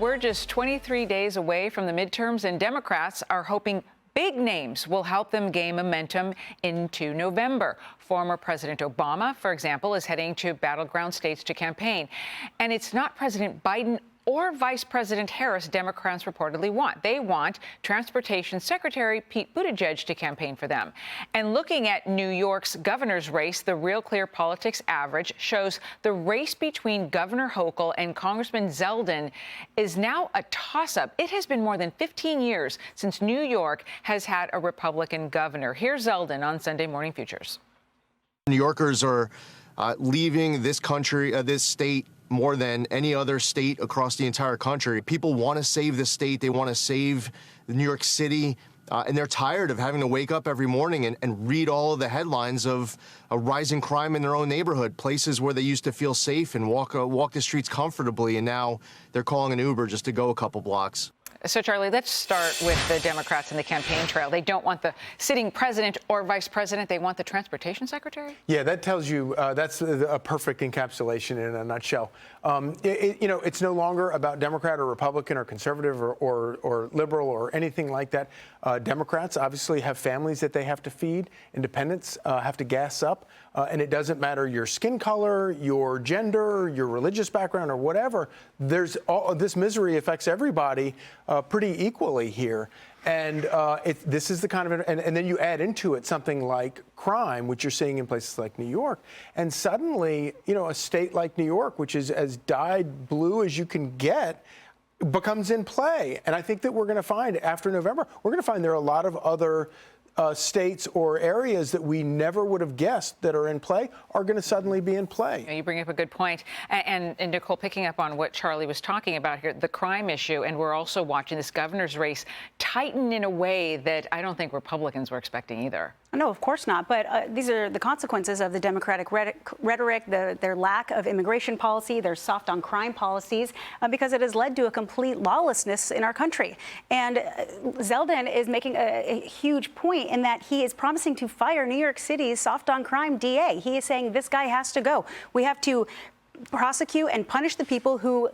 we're just 23 days away from the midterms, and Democrats are hoping big names will help them gain momentum into November. Former President Obama, for example, is heading to battleground states to campaign. And it's not President Biden or Vice President Harris Democrats reportedly want. They want Transportation Secretary Pete Buttigieg to campaign for them. And looking at New York's governor's race, the Real Clear Politics average shows the race between Governor Hochul and Congressman Zeldin is now a toss-up. It has been more than 15 years since New York has had a Republican governor. Here's Zeldin on Sunday Morning Futures. New Yorkers are leaving this country, this state, more than any other state across the entire country. People want to save the state. They want to save New York City. And they're tired of having to wake up every morning and read all of the headlines of a rising crime in their own neighborhood, places where they used to feel safe and walk the streets comfortably. And now they're calling an Uber just to go a couple blocks. So, Charlie, let's start with the Democrats and the campaign trail. They don't want the sitting president or vice president. They want the transportation secretary? Yeah, that tells you that's a perfect encapsulation in a nutshell. It's no longer about Democrat or Republican or conservative or liberal or anything like that. Democrats obviously have families that they have to feed. Independents have to gas up. And it doesn't matter your skin color, your gender, your religious background, or whatever. This misery affects everybody pretty equally here. And this is the kind of, and then you add into it something like crime, which you're seeing in places like New York. And suddenly, a state like New York, which is as dyed blue as you can get, becomes in play. And I think that we're going to find after November, we're going to find there are a lot of other states or areas that we never would have guessed that are in play are going to suddenly be in play. You bring up a good point. And Nicole, picking up on what Charlie was talking about here, the crime issue, and we're also watching this governor's race tighten in a way that I don't think Republicans were expecting either. No, of course not. But these are the consequences of the Democratic rhetoric, their lack of immigration policy, their soft on crime policies, because it has led to a complete lawlessness in our country. And Zeldin is making a huge point in that he is promising to fire New York City's soft on crime DA. He is saying this guy has to go. We have to prosecute and punish the people who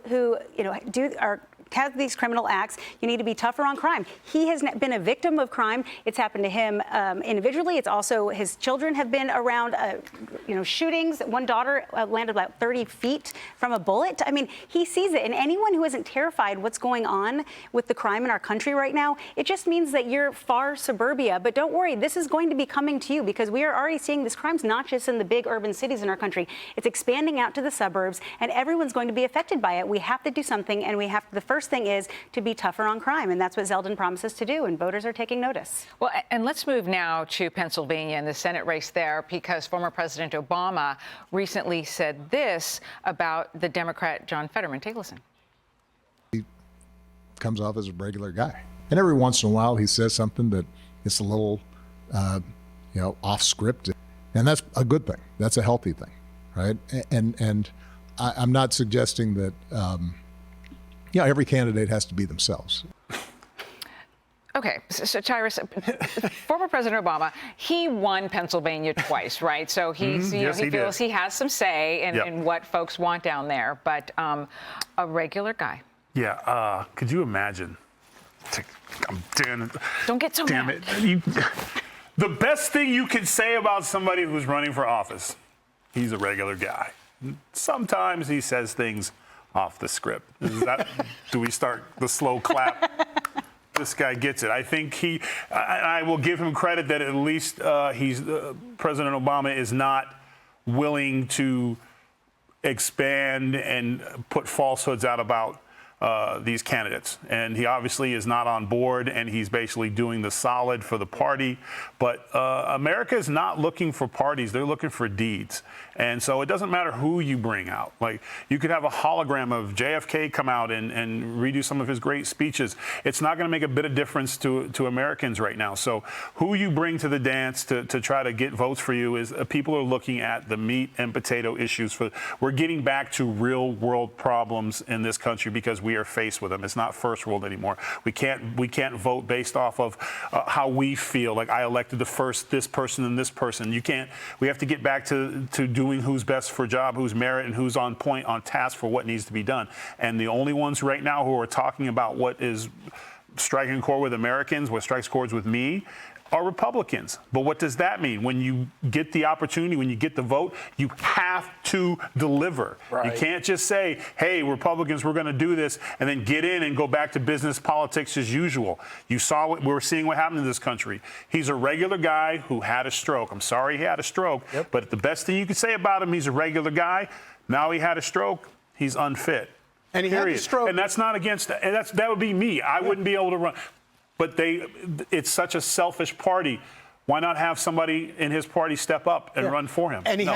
have these criminal acts. You need to be tougher on crime. He has been a victim of crime. It's happened to him individually. It's also his children have been around, shootings. One daughter landed about 30 feet from a bullet. I mean, he sees it. And anyone who isn't terrified what's going on with the crime in our country right now, it just means that you're far suburbia. But don't worry, this is going to be coming to you because we are already seeing this crime's not just in the big urban cities in our country. It's expanding out to the suburbs, and everyone's going to be affected by it. We have to do something, and the first thing is to be tougher on crime, and that's what Zeldin promises to do, and voters are taking notice. Well, and let's move now to Pennsylvania and the Senate race there, because former President Obama recently said this about the Democrat John Fetterman. Take a listen. He comes off as a regular guy, and every once in a while he says something that is a little, off script, and that's a good thing. That's a healthy thing, right? And I'm not suggesting that. Every candidate has to be themselves. Okay, so Tyrus, former President Obama, he won Pennsylvania twice, right? So he feels he has some say in what folks want down there, but a regular guy. Yeah, could you imagine? Don't get so mad. The best thing you can say about somebody who's running for office, he's a regular guy. Sometimes he says things off the script. Do we start the slow clap? This guy gets it. I think I will give him credit that at least President Obama is not willing to expand and put falsehoods out about these candidates. And he obviously is not on board, and he's basically doing the solid for the party. But America is not looking for parties. They're looking for deeds. And so it doesn't matter who you bring out. Like, you could have a hologram of JFK come out and redo some of his great speeches. It's not going to make a bit of difference to Americans right now. So who you bring to the dance to try to get votes for you is people are looking at the meat and potato issues. We're getting back to real world problems in this country because we are faced with them. It's not first world anymore. We can't vote based off of how we feel. Like, I elected this person and this person. We have to get back to doing who's best for a job, who's merit, and who's on point, on task for what needs to be done. And the only ones right now who are talking about what is striking a chord with Americans, what strikes chords with me, are Republicans. But what does that mean? When you get the opportunity, when you get the vote, you have to deliver. Right. You can't just say, hey, Republicans, we're going to do this, and then get in and go back to business politics as usual. We're seeing what happened in this country. He's a regular guy who had a stroke. I'm sorry he had a stroke, but the best thing you can say about him, he's a regular guy. Now he had a stroke, he's unfit. And he had the stroke. And that's not against, and that would be me. I wouldn't be able to run. But it's such a selfish party. Why not have somebody in his party step up and run for him? And he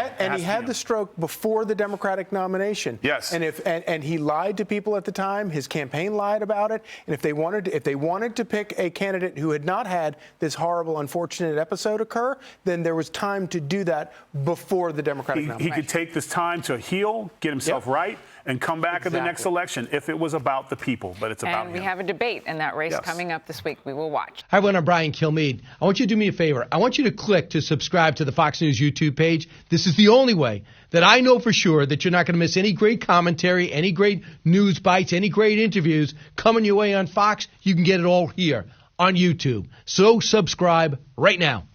had the stroke before the Democratic nomination. Yes. And he lied to people at the time. His campaign lied about it. And if they wanted to pick a candidate who had not had this horrible, unfortunate episode occur, then there was time to do that before the Democratic nomination. He could take this time to heal, get himself right, and come back at the next election if it was about the people. But it's about him. And we have a debate in that race coming up this week. We will watch. Hi, everyone. I'm Brian Kilmeade. I want you to do me a favor. I want you to click to subscribe to the Fox News YouTube page. This is the only way that I know for sure that you're not going to miss any great commentary, any great news bites, any great interviews coming your way on Fox. You can get it all here on YouTube. So subscribe right now.